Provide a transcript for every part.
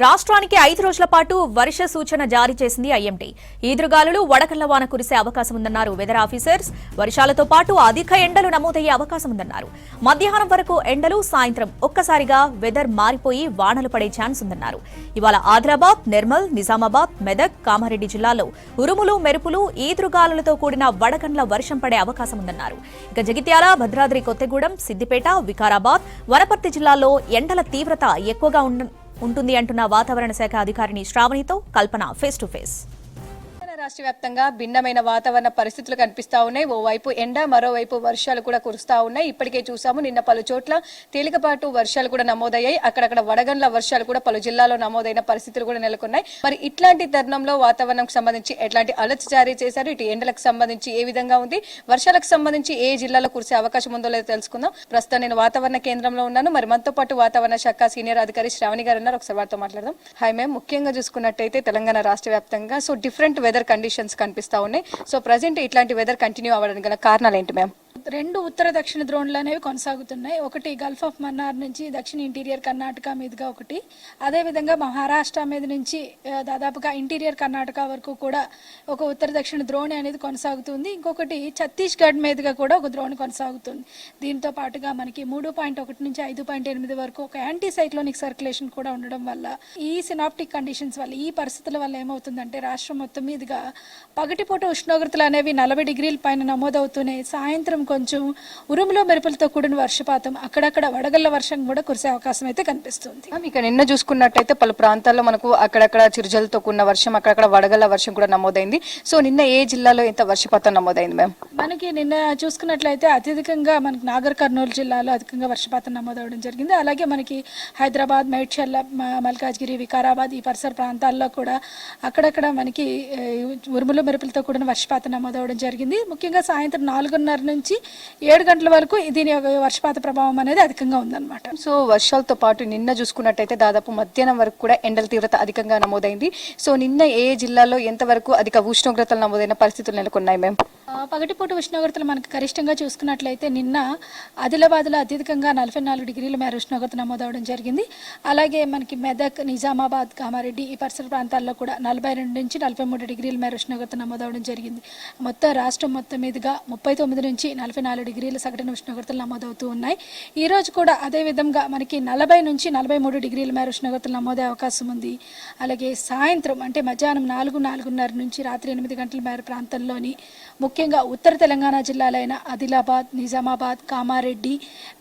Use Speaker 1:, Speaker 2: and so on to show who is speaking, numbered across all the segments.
Speaker 1: రాష్ట్రానికి 5 రోజుల పాటు వర్ష సూచన జారీ చేసింది ఐఎండీ. ఈదురుగాలులు, వడగళ్ల వాన కురిసే అవకాశం ఉందన్నారు వెదర్ ఆఫీసర్స్. వర్షాలతో పాటు అధిక ఎండలు నమోదయ్యే అవకాశం ఉందన్నారు. మధ్యాహ్నం వరకు ఎండలు, సాయంత్రం ఒక్కసారిగా వెదర్ మారిపోయి వానలు పడే ఛాన్స్ ఉందన్నారు. ఇవాళ ఆదిలాబాద్, నిర్మల్, నిజామాబాద్, మెదక్, కామారెడ్డి జిల్లాల్లో ఉరుములు, మెరుపులు, ఈదురుగాలులతో కూడిన వడగండ్ల వర్షం పడే అవకాశం ఉందన్నారు. ఇక జగిత్యాల, భద్రాద్రి కొత్తగూడెం, సిద్దిపేట, వికారాబాద్, వనపర్తి జిల్లాల్లో ఎండల తీవ్రత ఎక్కువగా ఉంటుంది అంటున్న వాతావరణ శాఖ అధికారిని శ్రావణితో కల్పన ఫేస్ టు ఫేస్.
Speaker 2: రాష్ట్ర వ్యాప్తంగా భిన్నమైన వాతావరణ పరిస్థితులు కనిపిస్తా ఉన్నాయి. ఓవైపు ఎండ, మరోవైపు వర్షాలు కూడా కురుస్తా ఉన్నాయి. ఇప్పటికే చూసాము, నిన్న పలు చోట్ల తేలికపాటు వర్షాలు కూడా నమోదయ్యాయి. అక్కడక్కడ వడగండ్ల వర్షాలు కూడా పలు జిల్లాల్లో నమోదైన పరిస్థితులు కూడా నెలకొన్నాయి. మరి ఇట్లాంటి తరుణంలో వాతావరణంకు సంబంధించి ఎట్లాంటి అలర్ట్స్ జారీ చేశారు, ఇటు ఎండలకు సంబంధించి ఏ విధంగా ఉంది, వర్షాలకు సంబంధించి ఏ జిల్లాలో కురిసే అవకాశం ఉందో లేదో తెలుసుకుందాం. ప్రస్తుతం నేను వాతావరణ కేంద్రంలో ఉన్నాను. మరి మనతో పాటు వాతావరణ శాఖ సీనియర్ అధికారి శ్రావణి గారు ఉన్నారు. ఒకసారి వారితో మాట్లాడదాం. హాయ్ మ్యామ్, ముఖ్యంగా చూసుకున్నట్టయితే తెలంగాణ రాష్ట్ర వ్యాప్తంగా డిఫరెంట్ వెదర్ కండిషన్స్ కనిపిస్తా ఉన్నాయి. ప్రజెంట్ ఇట్లాంటి వెదర్ కంటిన్యూ అవ్వడానికి గల కారణాలు ఏంటి మ్యామ్?
Speaker 3: రెండు ఉత్తర దక్షిణ ద్రోణులు అనేవి కొనసాగుతున్నాయి. ఒకటి గల్ఫ్ ఆఫ్ మన్నార్ నుంచి దక్షిణ ఇంటీరియర్ కర్ణాటక మీదుగా ఒకటి, అదేవిధంగా మహారాష్ట్ర మీద నుంచి దాదాపుగా ఇంటీరియర్ కర్ణాటక వరకు కూడా ఒక ఉత్తర దక్షిణ ద్రోణి అనేది కొనసాగుతుంది. ఇంకొకటి ఛత్తీస్గఢ్ మీదుగా కూడా ఒక ద్రోణి కొనసాగుతుంది. దీంతో పాటుగా మనకి 3.1 నుంచి 5.8 వరకు ఒక యాంటీ సైక్లోనిక్ సర్క్యులేషన్ కూడా ఉండడం వల్ల, ఈ సినాప్టిక్ కండిషన్స్ వల్ల, ఈ పరిస్థితుల వల్ల ఏమవుతుందంటే రాష్ట్రం మొత్తం మీదుగా పగటిపూట ఉష్ణోగ్రతలు అనేవి 40 డిగ్రీల పైన నమోదవుతూనే సాయంత్రం కొంచెం ఉరుములో మెరుపులతో కూడిన వర్షపాతం, అక్కడక్కడ వడగళ్ల వర్షం కూడా కురిసే అవకాశం అయితే కనిపిస్తుంది.
Speaker 2: ఇక నిన్న చూసుకున్నట్టయితే పలు ప్రాంతాల్లో మనకు అక్కడక్కడ చిరుజలతో కూడిన వర్షం, అక్కడక్కడ వడగళ్ల వర్షం కూడా నమోదైంది. నిన్న ఏ జిల్లాలో ఎంత వర్షపాతం నమోదైంది మ్యామ్?
Speaker 3: మనకి నిన్న చూసుకున్నట్లయితే అత్యధికంగా మనకి నాగర్ కర్నూలు జిల్లాలో అధికంగా వర్షపాతం నమోదవడం జరిగింది. అలాగే మనకి హైదరాబాద్, మేడ్చల్, మల్కాజ్గిరి, వికారాబాద్ ఈ పరిసర ప్రాంతాల్లో కూడా అక్కడక్కడ మనకి ఉరుములు మెరుపులతో కూడిన వర్షపాతం నమోదవడం జరిగింది. ముఖ్యంగా సాయంత్రం 4:30 నుంచి 7 గంటల వరకు దీని వర్షపాత ప్రభావం అనేది అధికంగా ఉందన్నమాట.
Speaker 2: వర్షాలతో పాటు నిన్న చూసుకున్నట్టయితే దాదాపు మధ్యాహ్నం వరకు కూడా ఎండల తీవ్రత అధికంగా నమోదైంది. నిన్న ఏ జిల్లాలో ఎంతవరకు అధిక ఉష్ణోగ్రతలు నమోదైన పరిస్థితులు నెలకొన్నాయి మేము?
Speaker 3: పగటిపూట ఉష్ణోగ్రతలు మనకు గరిష్టంగా చూసుకున్నట్లయితే నిన్న ఆదిలాబాద్లో అత్యధికంగా 44 డిగ్రీల మేర ఉష్ణోగ్రత నమోదవడం జరిగింది. అలాగే మనకి మెదక్, నిజామాబాద్, కామారెడ్డి ఈ పరిసర ప్రాంతాల్లో కూడా 42 నుంచి 43 డిగ్రీల మేర ఉష్ణోగ్రత నమోదవడం జరిగింది. మొత్తం రాష్ట్రం మొత్తం మీదుగా 39 నుంచి 44 డిగ్రీల సగటున ఉష్ణోగ్రతలు నమోదవుతూ ఉన్నాయి. ఈ రోజు కూడా అదే విధంగా మనకి 40 నుంచి 43 డిగ్రీల మేర ఉష్ణోగ్రతలు నమోదే అవకాశం ఉంది. అలాగే సాయంత్రం అంటే మధ్యాహ్నం 4:30 నుంచి రాత్రి 8 గంటల మేర ప్రాంతంలోని ముఖ్యంగా ఉత్తర తెలంగాణ జిల్లాలైన ఆదిలాబాద్, నిజామాబాద్, కామారెడ్డి,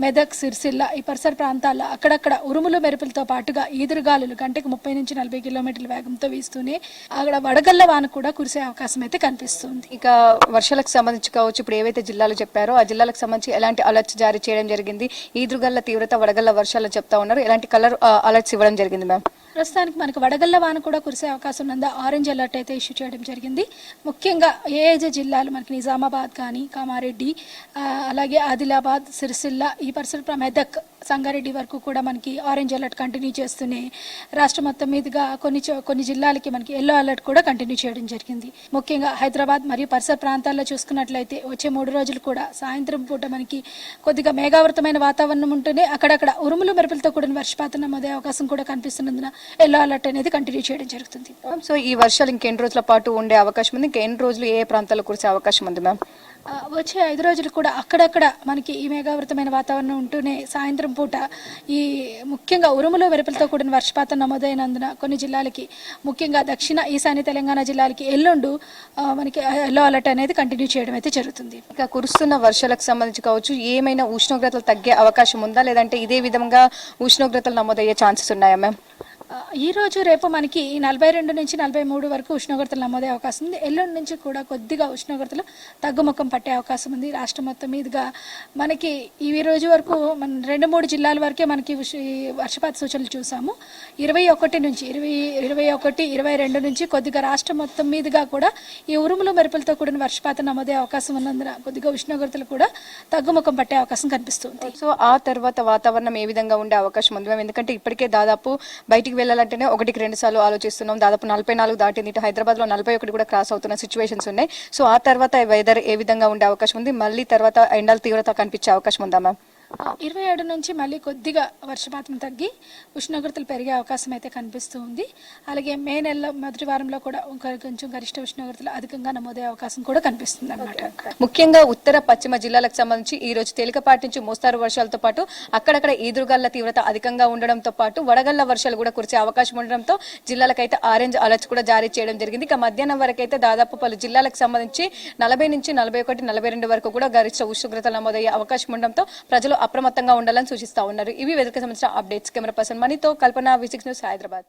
Speaker 3: మెదక్, సిరిసిల్ల ఈ పరిసర ప్రాంతాల్లో అక్కడక్కడ ఉరుములు మెరుపులతో పాటుగా ఈదురుగాలులు గంటకు 30 నుంచి 40 కిలోమీటర్ల వేగంతో వీస్తూనే అక్కడ వడగళ్ల వాన కూడా కురిసే అవకాశం అయితే కనిపిస్తుంది.
Speaker 2: ఇక వర్షాలకు సంబంధించి కావచ్చు, ఇప్పుడు ఏవైతే జిల్లాలు చెప్పారో ఆ జిల్లాలకు సంబంధించి ఎలాంటి అలర్ట్స్ జారీ చేయడం జరిగింది? ఈదురుగళ్ల తీవ్రత, వడగళ్ల వర్షాలు చెప్తా ఉన్నారు. ఎలాంటి కలర్ అలర్ట్స్ ఇవ్వడం జరిగింది మ్యామ్?
Speaker 3: ప్రస్తుతానికి మనకు వడగళ్ల వాన కూడా కురిసే అవకాశం ఉన్నందున ఆరెంజ్ అలర్ట్ అయితే ఇష్యూ చేయడం జరిగింది. ముఖ్యంగా ఏ జిల్లాలు మనకి నిజామాబాద్ కానీ, కామారెడ్డి, అలాగే ఆదిలాబాద్, సిరిసిల్ల ఈ పరిసర మెదక్, సంగారెడ్డి వరకు కూడా మనకి ఆరెంజ్ అలర్ట్ కంటిన్యూ చేస్తూనే రాష్ట్రం మొత్తం మీదుగా కొన్ని జిల్లాలకి మనకి ఎల్లో అలర్ట్ కూడా కంటిన్యూ చేయడం జరిగింది. ముఖ్యంగా హైదరాబాద్ మరియు పరిసర ప్రాంతాల్లో చూసుకున్నట్లయితే వచ్చే 3 రోజులు కూడా సాయంత్రం పూట మనకి కొద్దిగా మేఘావృతమైన వాతావరణం ఉంటూనే అక్కడక్కడ ఉరుములు మెరుపులతో కూడిన వర్షపాతం నమోదే అవకాశం కూడా కనిపిస్తున్నందున ఎల్లో అలర్ట్ అనేది కంటిన్యూ చేయడం జరుగుతుంది.
Speaker 2: ఈ వర్షాలు ఇంకెన్ని రోజుల పాటు ఉండే అవకాశం ఉంది? ఇంకెన్ని రోజులు ఏ ప్రాంతాల్లో కురిసే అవకాశం ఉంది మ్యామ్?
Speaker 3: వచ్చే 5 రోజులు కూడా అక్కడక్కడ మనకి ఈ మేఘావృతమైన వాతావరణం ఉంటూనే సాయంత్రం పూట ఈ ముఖ్యంగా ఉరుములు మెరుపులతో కూడిన వర్షపాతం నమోదైనందున కొన్ని జిల్లాలకి, ముఖ్యంగా దక్షిణ ఈశాన్య తెలంగాణ జిల్లాలకి ఎల్లుండు మనకి ఎల్లో అలర్ట్ అనేది కంటిన్యూ చేయడం అయితే జరుగుతుంది.
Speaker 2: ఇక కురుస్తున్న వర్షాలకు సంబంధించి కావచ్చు, ఏమైనా ఉష్ణోగ్రతలు తగ్గే అవకాశం ఉందా, లేదంటే ఇదే విధంగా ఉష్ణోగ్రతలు నమోదయ్యే ఛాన్సెస్ ఉన్నాయా మ్యామ్?
Speaker 3: ఈ రోజు రేపు మనకి 42 నుంచి 43 వరకు ఉష్ణోగ్రతలు నమోదే అవకాశం ఉంది. ఎల్లుండి నుంచి కూడా కొద్దిగా ఉష్ణోగ్రతలు తగ్గుముఖం పట్టే అవకాశం ఉంది. రాష్ట్రం మొత్తం మీదుగా మనకి ఈ రోజు వరకు మన 2-3 జిల్లాల వరకే మనకి వర్షపాత సూచనలు చూసాము. 21 నుంచి 22 నుంచి కొద్దిగా రాష్ట్రం మొత్తం మీదుగా కూడా ఈ ఉరుములు మెరుపులతో కూడిన వర్షపాతం నమోదే అవకాశం ఉన్నందున కొద్దిగా ఉష్ణోగ్రతలు కూడా తగ్గుముఖం పట్టే అవకాశం కనిపిస్తుంది.
Speaker 2: ఆ తర్వాత వాతావరణం ఏ విధంగా ఉండే అవకాశం ఉంది? ఎందుకంటే ఇప్పటికే దాదాపు బయటికి వెళ్ళాలంటేనే 1-2 సార్లు ఆలోచిస్తున్నాం. దాదాపు 44 దాటింది. హైదరాబాద్ లో 41 కూడా క్రాస్ అవుతున్న సిచ్యువేషన్స్ ఉన్నాయి. ఆ తర్వాత వెదర్ ఏ విధంగా ఉండే అవకాశం ఉంది? మళ్ళీ తర్వాత ఎండల తీవ్రత కనిపించే అవకాశం ఉందా మ్యామ్?
Speaker 3: 27 నుంచి మళ్ళీ కొద్దిగా వర్షపాతం తగ్గి ఉష్ణోగ్రతలు పెరిగే అవకాశం అయితే కనిపిస్తూ ఉంది. అలాగే మే నెలలో మొదటి వారంలో కూడా కొంచెం గరిష్ట ఉష్ణోగ్రతలు అధికంగా నమోదయ్యే అవకాశం కూడా కనిపిస్తుంది అన్నమాట.
Speaker 2: ముఖ్యంగా ఉత్తర పశ్చిమ జిల్లాలకు సంబంధించి ఈ రోజు తేలికపాటి నుంచి మోస్తారు వర్షాలతో పాటు అక్కడక్కడ ఈదురుగాళ్ల తీవ్రత అధికంగా ఉండడంతో పాటు వడగళ్ల వర్షాలు కూడా కురిసే అవకాశం ఉండడంతో జిల్లాలకైతే ఆరెంజ్ అలర్ట్ కూడా జారీ చేయడం జరిగింది. ఇక మధ్యాహ్నం వరకు అయితే దాదాపు పలు జిల్లాలకు సంబంధించి 40 నుంచి 41, 42 వరకు కూడా గరిష్ట ఉష్ణోగ్రతలు నమోదయ్యే అవకాశం ఉండడంతో ప్రజలు అప్రమత్తంగా ఉండాలని సూచిస్తా ఉన్నారు. ఇవి వెదర్కి సంబంధించిన అప్డేట్స్. కెమెరా పర్సన్ మనీతో కల్పన, V6 న్యూస్, హైదరాబాద్.